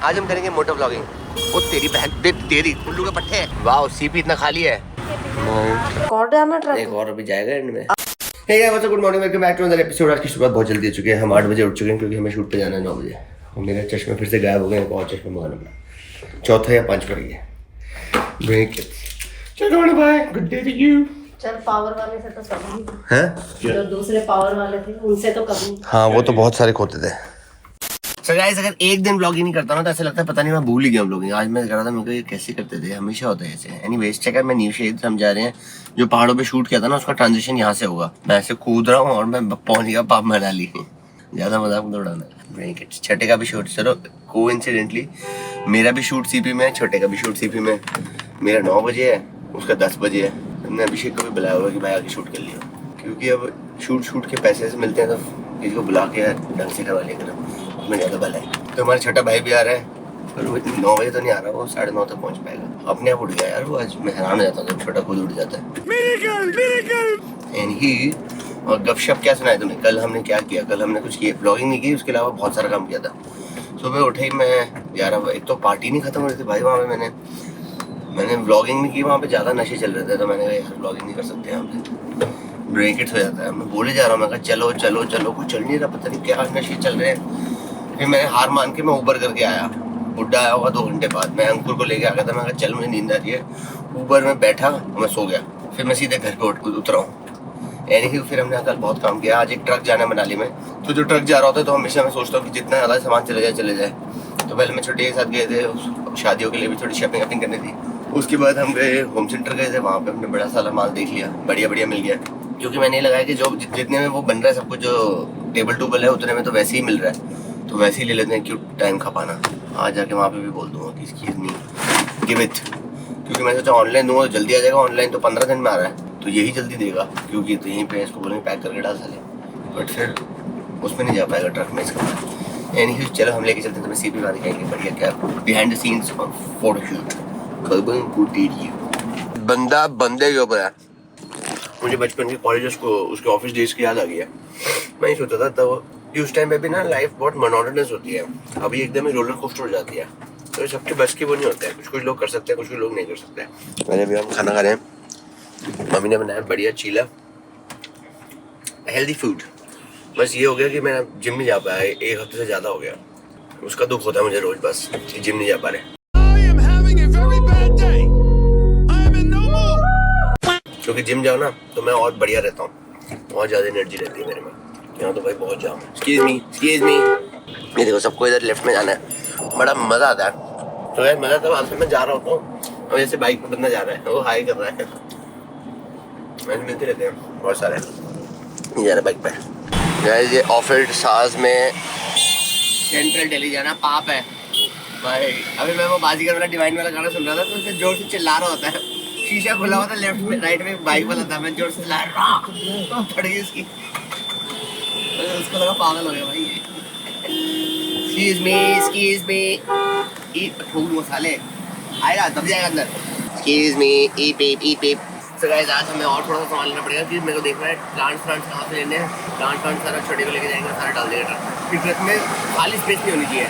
आज हम करेंगे मोटो व्लॉगिंग। वो तेरी बहन तेरी उल्लू के पट्टे। वाह सीपी इतना खाली है। एक और अभी जाएगा एंड में। Hey guys good morning, welcome back to another episode. आज की सुबह बहुत जल्दी हो चुकी है, हम 8 बजे उठ चुके हैं क्योंकि हमें शूट पे जाना है 9 बजे। और मेरे चश्मे फिर से गायब हो गए, बहुत चश्मे मंगाना पड़ा। चौथा या 5 पड़ गया। Break it. चलो bye, good day to you. चल पावर वाले से तो कभी हैं जो दूसरे पावर वाले थे उनसे तो कभी। हाँ वो तो बहुत सारे खोते थे। So guys, अगर एक दिन ब्लॉगिंग नहीं करता ना तो ऐसा लगता है पता नहीं मैं भूल ही गया ब्लॉगिंग। आज मैं कर रहा था, मेरे को ये कैसे करते थे, हमेशा होता है ऐसे। एनीवेज चेक मैं न्यू शेड हम जा रहे हैं, जो पहाड़ों पे शूट किया था ना उसका ट्रांजिशन यहाँ से होगा। मैं ऐसे कूद रहा हूँ और मैं पहुंच गया पाप मनाली। ज्यादा मजाक मत उड़ाना। छठे का भी शूट, चलो कोइंसिडेंटली मेरा भी शूट सीपी में है, छोटे का भी शूट सीपी में। मेरा 9 बजे है, उसका 10 बजे है। हमने अभिषेक को भी बुलाया हुआ कि भाई आगे शूट कर लियो, क्योंकि अब शूट के पैसे से मिलते हैं तो किसी को बुला के ढंग से करवा लिया करना, उसमें ज़्यादा भला है। तो हमारा छोटा भाई भी आ रहा है, पर वो 9 बजे तो नहीं आ रहा, वो 9:30 तक पहुंच पाएगा। अपने आप उठ गया यार वो, आज मैं हैरान हो जाता हूँ जब छोटा खुद उठ जाता है। एंड ही और गपशप क्या सुनाए तुम्हें, कल हमने क्या किया, कल हमने कुछ किया, ब्लॉगिंग नहीं की, उसके अलावा बहुत सारा काम किया था। सुबह उठे ही मैं 11 बजे, एक तो पार्टी नहीं खत्म हो रही थी भाई वहाँ पे, मैंने व्लॉगिंग नहीं की, वहाँ पे ज़्यादा नशे चल रहे थे, तो मैंने कहा यार व्लॉगिंग नहीं कर सकते यहाँ पे, ब्रेक इट हो जाता है। मैं बोले जा रहा हूँ, मैं कहा चलो चलो चलो, कुछ चल नहीं रहा, पता नहीं क्या नशे चल रहे हैं। फिर मैंने हार मान के मैं ऊबर करके आया, बुड्ढा आया होगा 2 घंटे बाद। मैं अंकुर को लेके आ गया था, मैं कहा चल मुझे नींद आ रही है। ऊबर में बैठा और मैं सो गया, फिर मैं सीधे घर पे उतरा हूँ। यानी कि फिर हमने कल बहुत काम किया। आज एक ट्रक जाना है मनाली में, तो जो ट्रक जा रहा होता है तो हमेशा मैं सोचता हूँ कि जितना ज़्यादा सामान चले जाए। तो पहले मैं छोटे के साथ गए थे, शादियों के लिए भी थोड़ी शॉपिंग करनी थी। उसके बाद हम गए होम सेंटर गए थे, वहाँ पे हमने बड़ा सारा माल देख लिया, बढ़िया मिल गया। क्योंकि मैंने लगाया कि जो जितने में वो बन रहा है सब कुछ, जो टेबल टूबल है उतने में तो वैसे ही मिल रहा है, तो वैसे ही ले लेते हैं, क्यों टाइम खपाना। आज जाके वहाँ पे भी बोल दूंगा कि इसकी नहीं गिव इट, क्योंकि मैं सोचा ऑनलाइन दूंगा तो जल्दी आ जाएगा। ऑनलाइन तो 15 दिन में आ रहा है, तो यही जल्दी देगा, क्योंकि तो यहीं पे इसको बोलेंगे पैक करके डाल साले, बट फिर उसमें नहीं जा पाएगा ट्रक में इसका। यानी चलो हम लेके चलते हैं, तो मैं सीपी वाले कहेंगे बढ़िया क्या बिहाइंड द सीन्स फोटोशूट। बंदा बंदे के ऊपर है। मुझे बचपन के कॉलेज उसके ऑफिस डेज की याद आ गई है। मैं ही सोचा था तब कि उस टाइम पे भी ना लाइफ बहुत मोनोटोनस होती है, अभी एकदम ही रोलर कोस्टर हो जाती है। तो सबके बस की वो नहीं होता है, कुछ लोग कर सकते हैं, कुछ लोग नहीं कर सकते। मैंने भी हम खाना खा रहे हैं, मम्मी ने बनाया बढ़िया चीला हेल्दी फूड। बस ये हो गया कि मैं जिम नहीं जा पाया, 1 हफ्ते से ज़्यादा हो गया। उसका दुख होता है मुझे रोज, बस जिम नहीं जा पा रहे। क्योंकि जिम जाओ ना तो मैं और बढ़िया रहता हूँ, बहुत ज़्यादा एनर्जी रहती है मेरे में। यहाँ तो भाई बहुत जाम है। एक्सक्यूज मी ये देखो, सबको इधर लेफ्ट में जाना है, बड़ा मज़ा आता है। तो यार मज़ा तब आता है, मैं जा रहा होता हूँ और जैसे बाइक पे बंदा जा रहा है, वो हाई कर रहा है, मैंने मिलते रहते हैं बहुत सारे, जा रहा है बाइक पे। यार ये ऑफिड साज में सेंट्रल दिल्ली जाना पाप है भाई। अभी मैं वो बाजीगर वाला डिवाइन वाला गाना सुन रहा था, तो उससे जोर से चिल्ला रहा होता है, शीशा खुला हुआ था, लेफ्ट में राइट में बाइक वाला था, मैं जोर से चिल्ला रहा तो फट गई उसकी, उसको लगा पागल हो गया भाई। Excuse me eat फूल मसाले आएगा दब जाएगा अंदर। Excuse me eat beep। So guys आज हमें और थोड़ा सा सामान लेना पड़ेगा, क्योंकि मेरे को देखना है प्लांट्स कहाँ से लेने हैं। प्लांट सारा छोटे को लेके जाएंगे, सारा डाल देगा ट्रक। फिर ट्रक में खाली स्पेस नहीं होनी चाहिए,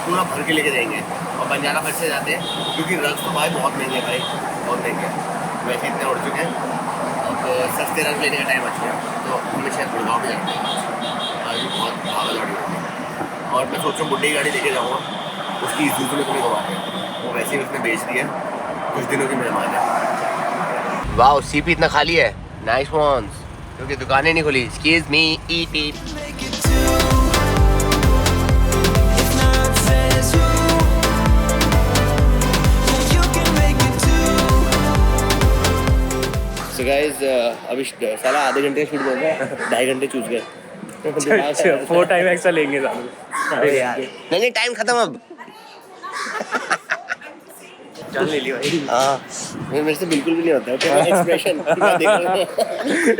पूरा भर के लेके जाएंगे। और बंजारा घर से जाते हैं, क्योंकि रंग तो भाई बहुत महंगे भाई, बहुत महंगे हैं, वैसे इतने उड़ चुके हैं। अब सस्ते रंग लेने का टाइम आ चुका है, तो हमें शायद गुड़गांव में जाते हैं। आज बहुत भागल गाड़ी होगी, और मैं सोच रहा हूँ बुड्ढे की गाड़ी लेके जाऊँगा, उसकी यूज़ में तुम्हें घुमाते हैं, वो वैसे ही उसने बेच दिया, कुछ दिनों की मेहमान है। वाह सीपी इतना खाली है, नाइस वंस, क्योंकि दुकानें नहीं खुली। एक्सक्यूज मी ईट। So guys, अभी साला आधे घंटे का शूट हुआ था, 2.5 घंटे चूस गए। 4 टाइम एक्स्ट्रा लेंगे नहीं टाइम खत्म अब। जान ले लियो भाई। हाँ मेरे से बिल्कुल भी नहीं होता है तेरा एक्सप्रेशन।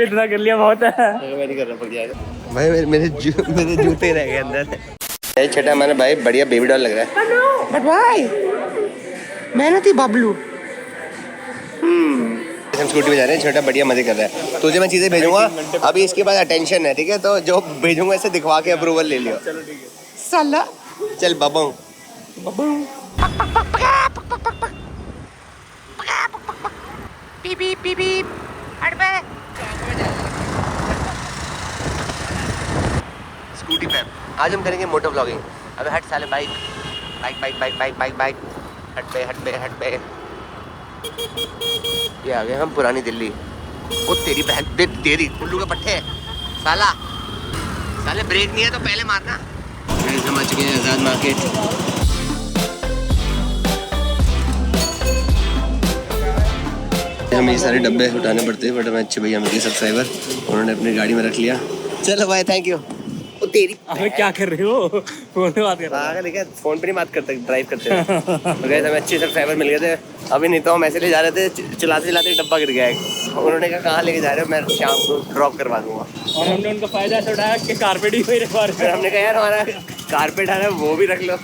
इतना कर लिया बहुत है। मैं नहीं कर रहा, पड़ जाएगा भाई। मेरे जूते रह गए अंदर। छठा हमारा भाई बढ़िया बेबी डॉल लग रहा है, बट भाई मेहनती बबलू। हम स्कूटी में जा रहे हैं, छोटा बढ़िया मजे कर रहा है। तुझे मैं चीजें भेजूंगा, अभी इसके बाद अटेंशन है, ठीक है? तो जो भेजूंगा इसे दिखवा के अप्रूवल ले लियो। चलो ठीक है। साला चल बाबा स्कूटी पे आज हम करेंगे मोटो ब्लॉगिंग। अबे हट साले bike bike bike bike bike bike bike हट पे हट पे हट पे। ये आ गए हम पुरानी दिल्ली। वो तेरी बहन दे तेरी उल्लू के पट्टे साला साले ब्रेक नहीं है तो पहले मारना। समझ गए आज़ाद मार्केट। हमें ये सारे डब्बे उठाने पड़ते हैं बट हमें अच्छे भैया मेरे सब्सक्राइबर उन्होंने अपनी गाड़ी में रख लिया। चलो भाई थैंक यू। वो तेरी अबे क्या कर रहे हो? फोन पे बात कर रहा पागल है क्या? फोन पे नहीं बात करते ड्राइव करते हैं। तो गए हमें अच्छे सब्सक्राइबर मिल गए थे। अभी नहीं तो हम ऐसे ले जा रहे थे चलाते चलाते डब्बा गिर गया है। उन्होंने कहा कहाँ लेके जा रहे हो? मैं शाम को ड्रॉप करवा दूंगा। और हमने उनका फायदा ऐसा उठाया कि कारपेट ही कोई रखवा रहे फिर हमने कहा यार हमारा कारपेट आ रहा है वो भी रख लो।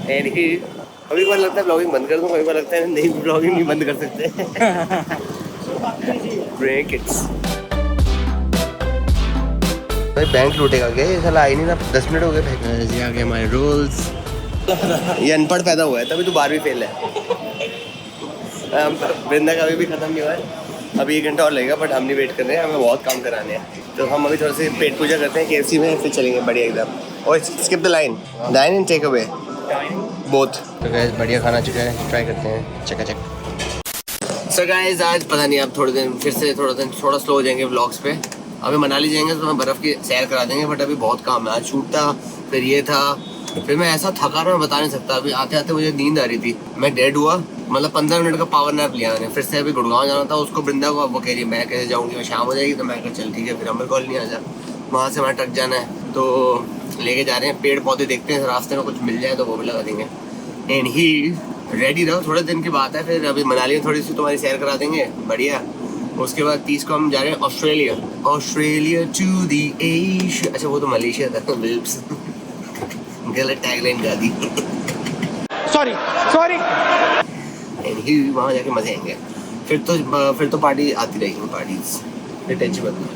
नहीं कभी बार लगता है ब्लॉगिंग बंद कर दूँ, कभी बार लगता है नहीं ब्लॉगिंग नहीं बंद कर सकते। ब्रेक इट्स भाई बैंक लूटेगा क्या? ये साला आई नहीं ना 10 मिनट हो गए। आ गए हमारे रोल्स। ये अनपढ़ पैदा हुआ है तभी तो 12वीं फेल है। वृंदा का अभी भी खत्म नहीं हुआ है। अभी 1 घंटा और लगेगा बट हम नहीं वेट कर रहे हैं, हमें बहुत काम कराने हैं। तो हम अभी थोड़ा से पेट पूजा करते हैं KFC में फिर चलेंगे बढ़िया एकदम। और skip the line dine and take away both. तो गाइस बढ़िया खाना चुका है, ट्राई करते हैं चकाचक। सो गाइस आज पता नहीं अब थोड़े दिन फिर से थोड़ा स्लो हो जाएंगे व्लॉग्स पे। अभी मनाली जाएंगे तो मैं बर्फ़ की सैर करा देंगे बट अभी बहुत काम है। आज शूट था फिर ये था फिर मैं ऐसा थका मैं बता नहीं सकता। अभी आते आते मुझे नींद आ रही थी, मैं डेड हुआ। मतलब 15 मिनट का पावर नैप लिया मैंने। फिर से अभी गुड़गांव जाना था, उसको वृंदा को वो कह रही मैं कैसे जाऊँगी, मैं शाम हो जाएगी। तो मैं कहा चल ठीक है फिर अमर कॉलोनी आ जा, वहाँ से वहाँ ट्रक जाना है तो लेके जा रहे हैं। पेड़ पौधे देखते हैं रास्ते में कुछ मिल जाए तो वो भी लगा देंगे। एंड ही रेडी रहो, थोड़े दिन की बात है। फिर अभी मनाली में थोड़ी सी तुम्हारी सैर करा देंगे बढ़िया। उसके बाद 30 को हम जा रहे हैं ऑस्ट्रेलिया टू दी एशिया। अच्छा वो तो मलेशिया था। गलत टैगलाइन गा दी। सॉरी वहाँ जाके मजे आएंगे। फिर तो पार्टी आती रहेगी पार्टीज। फिर टेंशन मत लो,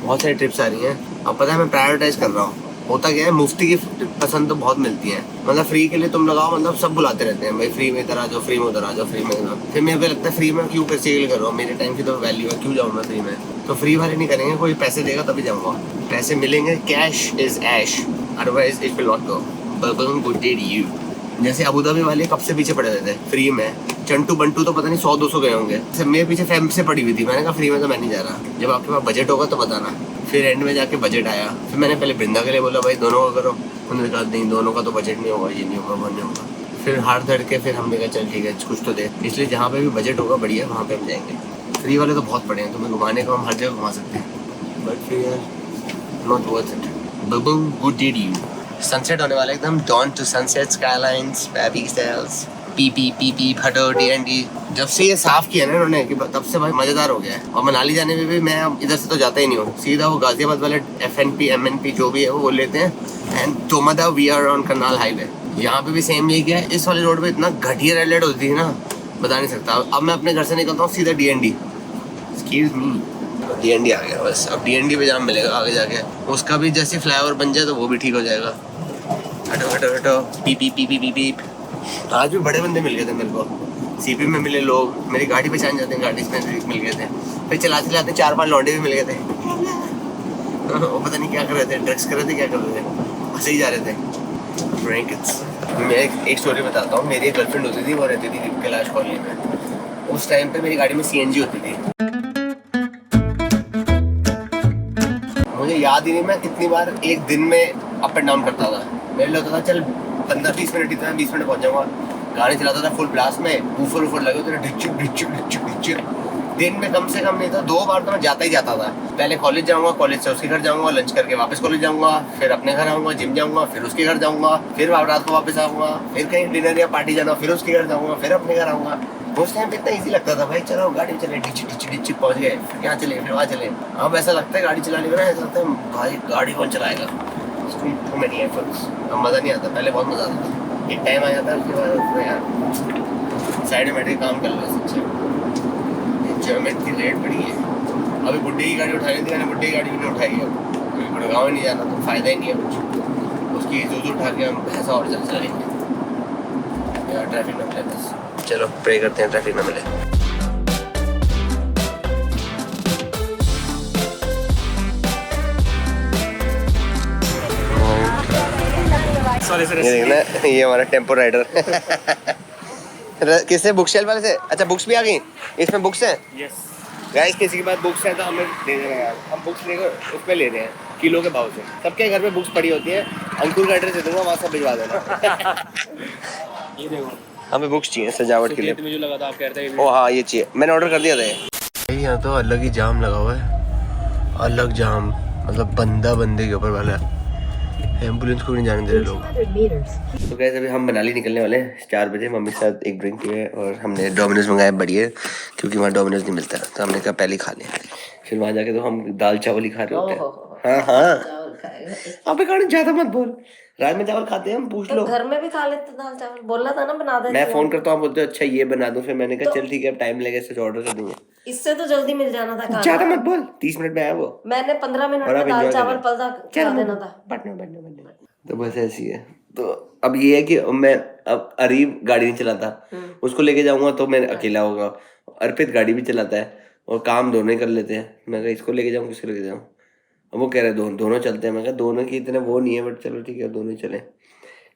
बहुत सारी ट्रिप्स आ रही हैं। अब पता है मैं प्रायोरिटाइज कर रहा हूँ। होता क्या है मुफ्ती की पसंद तो बहुत मिलती है। मतलब फ्री के लिए तुम लगाओ, मतलब सब बुलाते रहते हैं भाई फ्री में इधर आ जाओ, फ्री में उधर आ जाओ, फ्री में उधर। फिर मेरे को लगता है फ्री में क्यों पैसे के लिए करो, मेरे टाइम की तो वैल्यू है, क्यों जाऊँ मैं फ्री में। तो फ्री वाले नहीं करेंगे, कोई पैसे देगा तभी जाऊँगा। पैसे मिलेंगे, cash is ash, otherwise it will not go. Good day to you. जैसे अबू धाबी वाले कब से पीछे पड़े रहते हैं फ्री में। चंटू बंटू तो पता नहीं 100-200 गए होंगे। मेरे पीछे फैम से पड़ी हुई थी। मैंने कहा फ्री में तो मैं नहीं जा रहा, जब आपके पास बजट होगा तो बताना। फिर एंड में जाके बजट आया। फिर मैंने पहले वृंदा के लिए बोला भाई दोनों का करो। उन्होंने कहा नहीं दोनों का तो बजट नहीं होगा, ये नहीं होगा वो नहीं होगा। फिर हार धड़ के फिर हमने कहा चल ठीक है कुछ तो दे। इसलिए जहाँ पे भी बजट होगा बढ़िया वहाँ पे हम जाएंगे। फ्री वाले तो बहुत पड़े हैं, तुम्हें घुमाने को हम हर जगह घुमा सकते हैं बट फिर नॉट वर्थ इट। बबूम good day to you. Sunset होने वाला एकदम dawn to sunset skylines baby styles पी फटो D&D। जब से ये साफ किया ना इन्होंने कि तब से भाई मजेदार हो गया है। और मनाली जाने में भी मैं इधर से तो जाता ही नहीं हूँ, सीधा वो गाजियाबाद वाले FNP MNP जो भी है वो लेते हैं एंड तोमदा we are on Karnal highway. यहाँ पे भी सेम यही किया है। इस वाले रोड पे इतना घटिया रेड लाइट होती है ना बता नहीं सकता। अब मैं अपने घर से निकलता हूँ सीधा D&D। एक्सक्यूज मी D&D आ गया बस। अब D&D पे जाम मिलेगा आगे जाके। उसका भी जैसे फ्लाईओवर बन जाए तो वो भी ठीक हो जाएगा। हटो पी। आज भी बड़े बंदे मिल गए थे मेरे को। CP में मिले लोग, मेरी गाड़ी पहचान जाते हैं, गाड़ी में मिल गए थे। फिर चलाते चलाते 4-5 लौंडे भी मिल गए थे। वो पता नहीं क्या कर रहे थे, ड्रग्स कर रहे थे, क्या कर रहे थे, हंसे ही जा रहे थे। मैं एक स्टोरी बताता हूँ। मेरी एक गर्लफ्रेंड होती थी, वो रहती थी कैलाश कॉलोनी में। उस टाइम पे मेरी गाड़ी में CNG होती थी। मुझे याद ही नहीं मैं कितनी बार एक दिन में अप एंड डाउन करता था। मेरे लिए होता था चल 15-20 मिनट इतना 20 मिनट पहुंच जाऊंगा। गाड़ी चलाता था फुल ब्लास्ट में, ऊपर लगे तो ढिच्चुक। दिन में कम से कम नहीं था 2 बार तो मैं जाता ही जाता था। पहले कॉलेज जाऊंगा, कॉलेज से उसके घर जाऊंगा, लंच करके वापस कॉलेज जाऊंगा, फिर अपने घर आऊंगा, जिम जाऊंगा, फिर उसके घर जाऊंगा, फिर रात को वापस आऊंगा, फिर कहीं डिनर या पार्टी जाना, फिर उसके घर जाऊंगा, फिर अपने घर आऊंगा। उस टाइम पे इतना ईजी लगता था भाई चलो गाड़ी चले ढिच्चुक पहुंच गए, फिर यहाँ चले फिर वहाँ चले। अब ऐसा लगता है गाड़ी चलाने में ना ऐसा लगता है भाई गाड़ी कौन चलाएगा। Too many efforts. अब मज़ा नहीं आता, पहले बहुत मज़ा आता था। एक टाइम आ जाता है उसके बाद यार साइड में बैठ के काम कर लो। सच्चे एंजॉयमेंट की रेट बढ़ी है। अभी बुड्ढे की गाड़ी उठानी थी, मैंने बुड्ढे की गाड़ी भी नहीं उठाई है। अभी गुड़गांव नहीं जाना तो फ़ायदा ही नहीं है कुछ। उसकी ईज़ुज़ू उठा के हम ऐसा और चल चलेंगे यार, ट्रैफिक ना मिले बस। चलो प्रे करते हैं ट्रैफिक ना मिले। ये देखना, ये हमारा टेम्पो राइडर किससे? बुक शेल्फ वाले से। अच्छा बुक्स भी आ गई इसमें, बुक्स हैं। यस गाइस किसी के पास बुक्स हैं तो हमें दे देना यार, हम बुक्स लेकर उस पे ले रहे हैं किलो के भाव से। सबके घर में बुक्स पड़ी होती है, अंकुर का एड्रेस दे दूंगा, वहाँ सब भिजवा देना। ये देखो, हमें बुक्स चाहिए सजावट के लिए। मुझे लगा था आप कह रहे थे ओ हाँ ये चाहिए, मैंने ऑर्डर कर दिया था ये। यहाँ तो अलग ही जाम लगा हुआ है, अलग जाम, मतलब बंदा बंदे के ऊपर वाला है। एम्बुलेंस को भी नहीं जाने दे रहे लोग। तो गाइस अभी हम मनाली निकलने वाले हैं 4 बजे। मम्मी के साथ एक ड्रिंक पिए और हमने डोमिनोज मंगाया बढ़िया, क्योंकि वहाँ डोमिनोज नहीं मिलता, तो हमने कहा पहले खा लिया। फिर वहाँ जाके तो हम दाल चावल ही खा रहे होते हैं। हाँ हाँ अबे कौन ज्यादा मत बोल, राजमा चावल खाते हैं हम, पूछ लो। घर में भी खा लेते दाल चावल, बोला था ना बना देते। मैं फोन करता हूँ, बोलते अच्छा ये बना दो, फिर मैंने कहा चल ठीक है अब टाइम लगेगा, इससे ऑर्डर कर देंगे। इससे तो जल्दी मिल जाना था खाना। ज्यादा मत बोल, 30 मिनट में आया वो। मैंने 15 मिनट में दाल चावल पलदा खा देना था। तो बस ऐसी है। तो अब ये है कि मैं अब अरीब गाड़ी नहीं चलाता, उसको लेके जाऊंगा तो मैं अकेला होगा। अर्पित गाड़ी भी चलाता है और काम दोनों ही कर लेते हैं। मैं कहा इसको लेके जाऊँ किसको लेके जाऊँ, अब वो कह रहे दोनों चलते हैं। मैं कहा दोनों की इतने वो नहीं है, बट चलो ठीक है दोनों ही चले,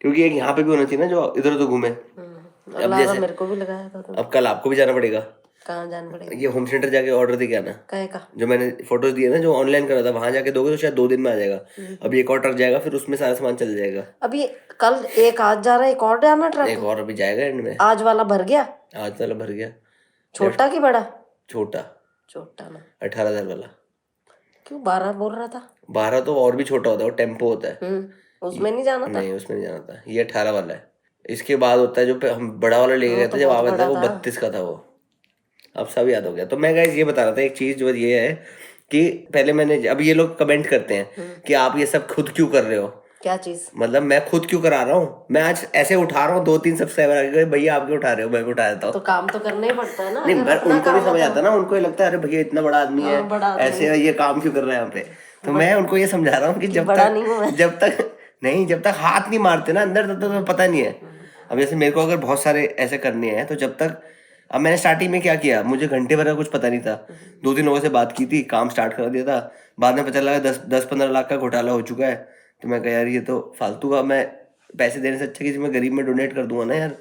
क्योंकि एक यहाँ पे भी होना चाहिए ना जो इधर उधर घूमे। अब जैसे मेरे को भी लगाया था। अब कल आपको भी जाना पड़ेगा। कहाँ जाना पड़ेगा? ये होम सेंटर जाके ऑर्डर दे के आना। कहे का? जो मैंने फोटोज दिए ना, जो ऑनलाइन करा था, वहां जाके दोगे तो शायद 2 दिन में आ जाएगा। अभी एक और ट्रक जाएगा, फिर उसमें सारा सामान चल जाएगा। अभी कल एक आज जा रहा है, एक और जाना ट्रक। एक और अभी जाएगा एंड में। आज वाला भर गया? आज वाला भर गया। छोटा की बड़ा? छोटा ना 18,000 वाला। क्यों 12 बोल रहा था? 12 तो और भी छोटा होता है, वो टेम्पो होता है। उसमें नहीं जाना था? नहीं उसमें नहीं जाना था, ये 18 वाला है। इसके बाद होता है जो हम बड़ा वाला लेके गए थे जब आवा था, वो 32 का था वो। अब सब याद हो गया। तो मैं गाइस ये बता रहा था एक चीज, जो ये है कि पहले मैंने, अब ये लोग कमेंट करते हैं कि आप ये सब खुद क्यों कर रहे हो। क्या चीज? मतलब मैं खुद क्यों करा रहा हूँ, मैं आज ऐसे उठा रहा हूँ, 2-3 सब्सक्राइबर आ गए, भैया आप क्यों उठा रहे हो, मैं भी उठा देता हूँ। तो काम तो करना ही पड़ता है ना। नहीं उनको भी समझ आता है ना, उनको ये लगता है अरे भैया इतना बड़ा आदमी है, ऐसे ये काम क्यों कर रहा है यहाँ पे। तो मैं उनको ये समझा रहा हूँ कि जब तक हाथ नहीं मारते ना अंदर, तब तक पता नहीं है। अब जैसे मेरे को अगर बहुत सारे ऐसे करने हैं, तो जब तक, अब मैंने स्टार्टिंग में क्या किया, मुझे घंटे भर का कुछ पता नहीं था, 2-3 लोगों से बात की थी, काम स्टार्ट कर दिया था। बाद में पता लगा 10-15 लाख का घोटाला हो चुका है। तो मैं कहा यार ये तो फालतू का, मैं पैसे देने से अच्छा किसी में गरीब में डोनेट कर दूंगा ना यार,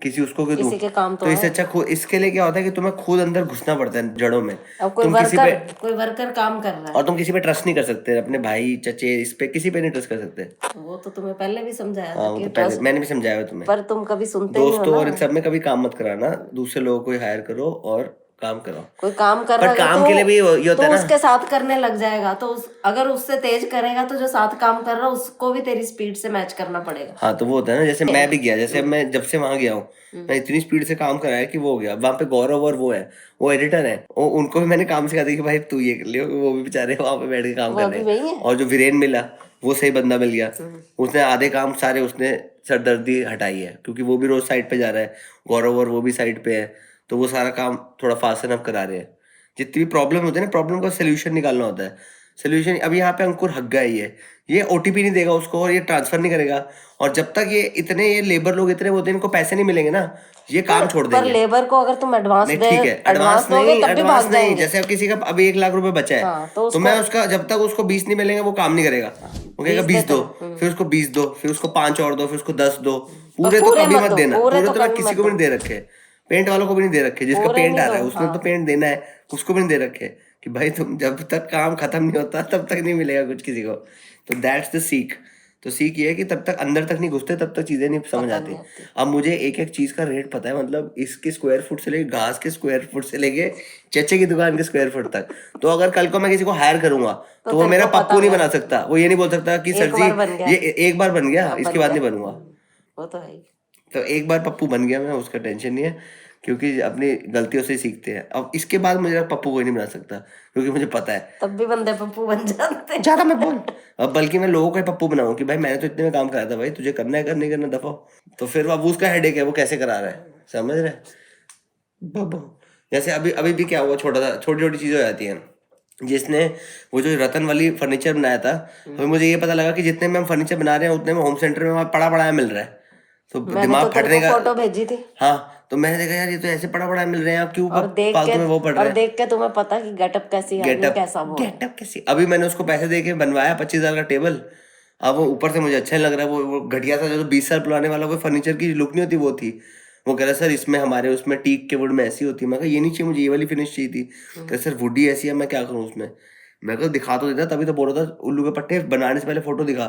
किसी उसको क्यों दूं। के काम तो इससे अच्छा खुद, इसके लिए क्या होता है कि तुम्हें खुद अंदर घुसना पड़ता है जड़ों में। अब कोई वर्कर काम कर रहा है और तुम किसी पे ट्रस्ट नहीं कर सकते, अपने भाई चचे इस पे किसी पे नहीं ट्रस्ट कर सकते। वो तो तुम्हें पहले भी समझाया था। हाँ वो तो पहले मैंने भी समझाया तुम्हें, पर तुम कभी सुनते नहीं हो ना। दोस्तों और इन सब में कभी काम मत कराना, दूसरे लोगों को हायर करो और काम करो। कोई काम कर रहा है काम के लिए भी ये होता है ना, उसके साथ करने लग जाएगा, तो अगर उससे तेज करेगा तो जो साथ काम कर रहा है उसको भी तेरी स्पीड से मैच करना पड़ेगा। हाँ तो वो होता है ना, जैसे मैं भी गया, जैसे मैं जब से वहां गया हूँ, मैं इतनी स्पीड से काम कराया कि वो हो गया। वहाँ पे गौरव और वो है, वो एडिटर है, उनको भी मैंने काम सिखा दिया कि भाई तू ये कर लियो, वो भी बेचारे वहाँ पे बैठ के काम कर रहे हैं। और जो वीरेन मिला वो सही बंदा मिल गया, उसने आधे काम सारे उसने सरदर्दी हटाई है, क्योंकि वो भी रोज साइड पे जा रहा है, गौरव और वो भी साइड पे है, तो वो सारा काम थोड़ा फास्ट एनफ करा रहे हैं। जितनी भी प्रॉब्लम होती है ना, प्रॉब्लम का सोल्यूशन निकालना होता है। सोल्यूशन अब यहाँ पे अंकुर हग्गा ही है, ये ओटीपी नहीं देगा उसको और ये ट्रांसफर नहीं करेगा, और जब तक ये लेबर लोग इतने होते हैं, इनको पैसे नहीं मिलेंगे ना, ये काम छोड़ देंगे। पर लेबर को अगर तुम एडवांस नहीं ठीक है, एडवांस नहीं, जैसे अब किसी का अभी 1 लाख रुपए बचा है, तो मैं उसका, जब तक उसको 20 नहीं मिलेंगे वो काम नहीं करेगा। वो कहेगा 20 दो, फिर उसको 20 दो, फिर उसको 5 और दो, फिर उसको 10 दो। पूरे तो कभी मत देना, पूरे तो मैं किसी को भी नहीं दे रखे, पेंट वालों को भी नहीं दे रखे, जिसका पेंट आ रहा है उसने तो पेंट देना है, उसको भी नहीं दे रखे कि भाई तुम जब तक काम खत्म नहीं होता तब तक नहीं मिलेगा कुछ किसी को। तो दैट्स द सीख। तो सीख ये है कि तब तक अंदर तक नहीं घुसते, तब तक चीजें नहीं समझ आती। अब मुझे एक एक चीज का रेट पता है, मतलब इसके स्क्वायर फुट से लेके, घास के स्क्वायर फुट से लेके चचे की दुकान के स्क्वायर फुट तक। तो अगर कल को मैं किसी को हायर करूंगा तो वो मेरा पप्पू नहीं बना सकता, वो ये नहीं बोल सकता कि सर जी ये एक बार बन गया, इसके बाद नहीं बनूंगा। वो तो है। तो एक बार पप्पू बन गया मैं, उसका टेंशन नहीं है, क्योंकि अपनी गलतियों से सीखते हैं। अब इसके बाद मुझे पप्पू कोई नहीं बना सकता, क्योंकि मुझे पता है तब भी बंदे पप्पू बन जाते हैं। ज्यादा मत बोल। अब बल्कि मैं लोगों का पप्पू बनाऊं कि भाई मैंने तो इतने में काम कराया था, भाई तुझे करना है, करने करना दफा। तो फिर अब उसका हेडेक है, वो कैसे करा रहा है, समझ रहे। जैसे अभी भी क्या हुआ, छोटी छोटी चीजें हो जाती है। जिसने वो जो रतन वाली फर्नीचर बनाया था, तो मुझे ये पता लगा कि जितने में हम फर्नीचर बना रहे हैं उतने में होम सेंटर में वहाँ पड़ा मिल रहा है। तो मैंने दिमाग तो तेरे फटने को का। फोटो भेजी थी हाँ, तो मैंने देखा यार ये तो ऐसे पड़ा मिल रहे हैं, अब क्यों और देख फालतू के में वो पड़ रहा और है। देख के तुम्हें पता कि गेटअप कैसी है, आदमी कैसा वो है। गेटअप कैसी। अभी मैंने उसको पैसे दे के बनवाया 25,000 का टेबल। अब वो ऊपर से मुझे अच्छा नहीं लग रहा है, वो घटिया सा जो 20 साल पुराने वाला कोई फर्नीचर की लुक नहीं होती वो थी। वो कह रहा सर इसमें हमारे उसमें टीक के वुड में ऐसी होती है। मैं कहा ये नहीं चाहिए मुझे, ये वाली फिनिश चाहिए थी। कह रहा सर वुड ही ऐसी है, मैं क्या करूँ उसमें। मैं कहा दिखा तो देता, तभी तो बोल रहा था उल्लू के पट्टे बनाने से पहले फोटो दिखा।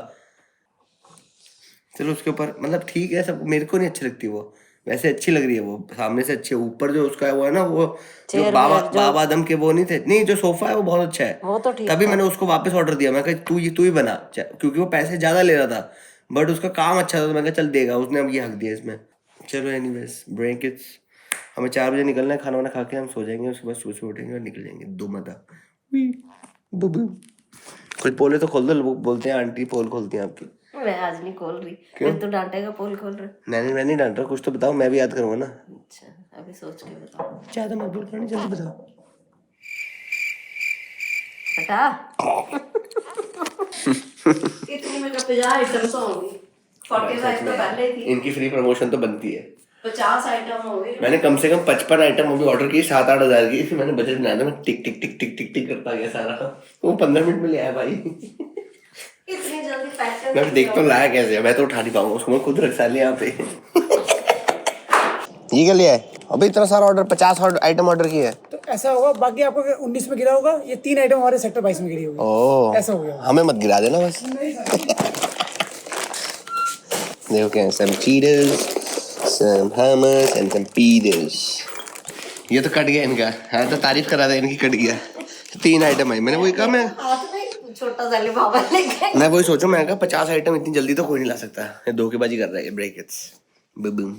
चलो उसके ऊपर मतलब ठीक है सब, मेरे को नहीं अच्छी लगती वो, वैसे अच्छी लग रही है वो सामने से अच्छी है। ऊपर जो उसका है वो है ना, वो जो चेयर बाबा आदम के वो नहीं थे, नहीं जो सोफा है वो बहुत अच्छा है। वो तो ठीक तभी था। मैंने उसको वापस ऑर्डर दिया, मैं कहा तू ही बना, क्योंकि वो पैसे ज्यादा ले रहा था बट उसका काम अच्छा था, तो मैं कहा चल देगा। उसने अब ये हक दिया इसमें। चलो एनीवेज ब्रेक इट्स, हमें 4 बजे निकलना है, खाना वाना खा के हम सो जाएंगे, उसके बाद सुबह उठेंगे और निकल जाएंगे। दो मदा कोई पोले तो खोल दो, लोग बोलते हैं आंटी पोल खोलती हैं आपकी। मैं आज नहीं खोल रही, फिर तो डांटेगा पोल खोल रहे। मैं नहीं डांट रहा, कुछ तो बताओ, मैं भी याद करूंगा ना। अच्छा अभी सोच के बताओ। ज्यादा मत बोल, जल्दी बताओ। हटा इतनी में 50 आइटम्स होंगी, 45 तो पहले ही थी, इनकी फ्री प्रमोशन तो बनती है। 50 आइटम हो गए। मैंने कम से कम 55 आइटम अभी ऑर्डर की, 7-8 हजार की। फिर मैंने बजट बनाया था, मैं टिक टिक टिक टिक टिक टिक करता गया सारा। वो 15 मिनट में ले आया भाई। इतनी जल्दी पैक कर मैं देख तो लाया कैसे, मैं तो उठा नहीं पाऊंगा उसको, मैं खुद रख सा लिया यहाँ पे। ये क्या लिया है अभी इतना सारा ऑर्डर, 50 आइटम ऑर्डर किया है। तो ऐसा होगा, बाकी आपको 19 में गिरा होगा, ये 3 आइटम हमारे सेक्टर 22 में गिरी होगी। ओह ऐसा हो गया। हमें मत गिरा देना बस। देखो क्या है, some cheetahs, some hummus and some pedas। ये तो कट गया इनका, हाँ तो तारीफ करा था इनकी, कट गया। 3 आइटम है, मैंने वही कहा, मैं हाथ में छोटा सा लिफाफा लेके। मैं वही सोचूं, मैं कहा 50 आइटम इतनी जल्दी तो कोई नहीं ला सकता, ये धोखेबाजी कर रहा है ब्रेक इट्स बूम।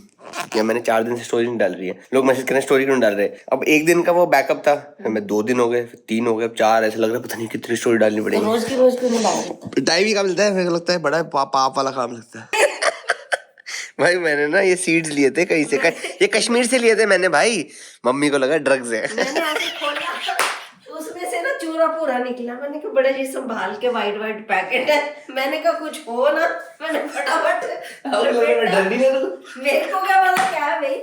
या मैंने 4 दिन से स्टोरी नहीं डाल रही है, लोग मैसेज करें स्टोरी क्यों डाल रहे हैं। अब 1 दिन का वो बैकअप था, फिर मैं 2 दिन हो गए, फिर 3 हो गए, अब 4, ऐसा लग रहा है पता नहीं कितनी स्टोरी डालनी पड़ेगी। रोज क्यों नहीं डालते? टाइम ही कम मिलता है, फिर लगता है बड़ा पाप वाला काम लगता है। भाई मैंने ना ये सीड्स लिए थे कहीं से, ये कश्मीर से लिए थे मैंने भाई, मम्मी को लगा ड्रग्स है। मैंने ऐसे खोला, उसमें से ना चूरा पूरा निकला। मैंने कहा बड़े जी संभाल के, वाइट वाइट पैकेट है। मैंने कहा कुछ हो ना, मैंने फटाफट मेरे को क्या पता क्या है भाई,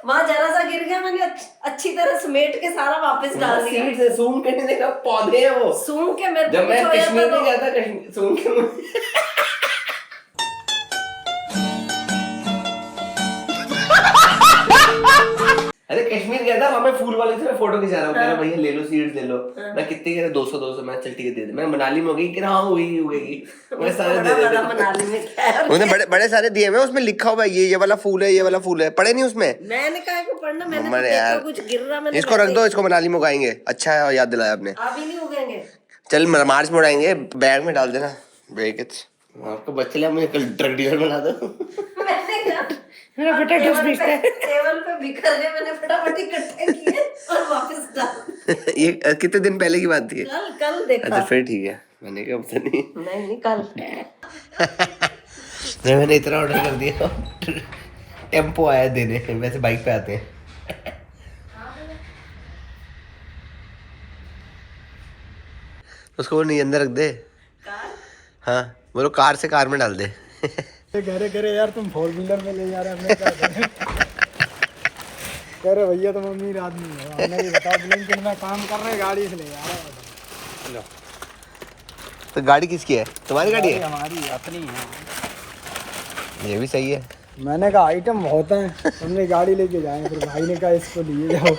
वहाँ जरा सा गिर गया, मैंने अच्छी तरह समेट के सारा वापस डाल दिया। सीड से सूंघ के नहीं देखा, पौधे हैं वो। सूंघ के मेरे जब को मैं कुछ हो जाता कश्मीर में तो गया था, कश्मीर सूंघ के अरे कश्मीर गया था, वहां मैं फूल वाले से मैं फोटो खिंचा रहा हूँ, कह रहा भैया ले लो सीड्स ले लो। मैं कितने कह रहे 200 मैं चल ठीक है दे दे। मैं मनाली में हो गई कि हाँ हुई मैं सारे दे दे। मनाली में क्या है? उन्हें बड़े बड़े सारे दिए मैं, उसमें लिखा हुआ है ये वाला फूल है, ये वाला फूल है, पड़े नहीं उसमें। मैंने कहा को पढ़ना, मैंने मम्मा तो ने देखा यार, कुछ गिर रहा, मैंने इसको रख दो, इसको मनाली में उगाएंगे। अच्छा है याद दिलाया आपने। अभी नहीं उगेंगे। चल मार्च में उड़ाएंगे, बैग में डाल देना ब्रेक इट्स। आपको बच्चे लिया, मुझे कल ड्रग डीलर बना दो। मैंने कहा मेरा बेटा ड्रग्स बेचता है। टेबल पे बिखर गए, मैंने फटाफट इकट्ठे किए और वापस डाल। ये कितने दिन पहले की बात थी? कल देखा। अच्छा फिर ठीक है, मैंने क्या पता नहीं। नहीं कल। मैंने इतना ऑर्डर कर दिया, टेम्पो आया देने, वैसे बाइक पे आते हैं। उसको वो नहीं अंदर रख दे। हाँ बोलो कार से कार में डाल दे। कह रहे यार तुम 4 व्हीलर में ले जा रहे, हमने क्या कह रहे भैया तुम अमीर आदमी हो, हमने ये बताओ ब्लिंकिट में काम कर रहे, गाड़ी से ले जा रहे। तो गाड़ी किसकी है? तुम्हारी गाड़ी है? हमारी अपनी है। ये भी सही है। मैंने कहा आइटम बहुत हैं, हमने गाड़ी लेके जाए, फिर भाई ने कहा इसको लिए जाओ।